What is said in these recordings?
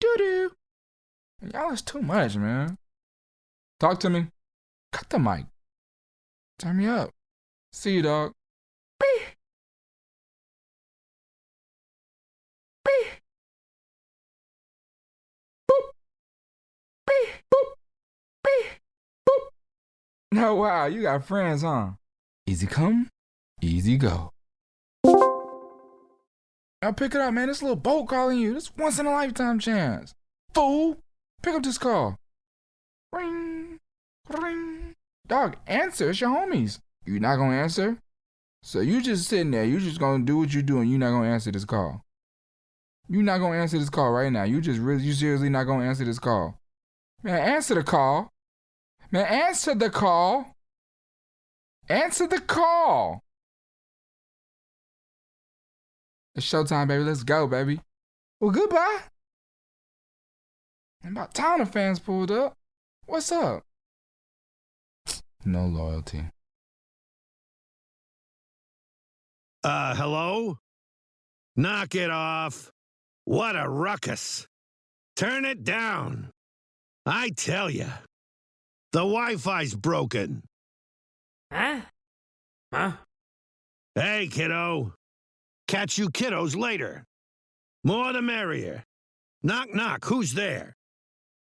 Doo-doo. Y'all is too much, man. Talk to me. Cut the mic. Turn me up. See you, dog. Beep. Beep. Boop. Beep. Boop. Beep. Boop. Oh, wow, you got friends, huh? Easy come, easy go. Now pick it up, man. This little boat calling you. This once in a lifetime chance. Fool. Pick up this call. Ring. Ring. Dog, answer. It's your homies. You not gonna answer? So you just sitting there. You just gonna do what you do and you not gonna answer this call. You not gonna answer this call right now. You seriously not gonna answer this call. Man, answer the call. Man, answer the call. Answer the call. It's showtime, baby. Let's go, baby. Well, goodbye. And about time the fans pulled up. What's up? No loyalty. Hello? Knock it off. What a ruckus. Turn it down. I tell ya. The Wi-Fi's broken. Huh? Huh? Hey, kiddo. Catch you kiddos later. More the merrier. Knock, knock. Who's there?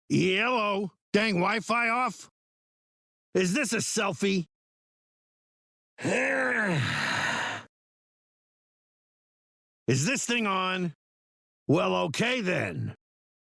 Hello? Dang Wi-Fi off? Is this a selfie? Is this thing on? Well, okay then.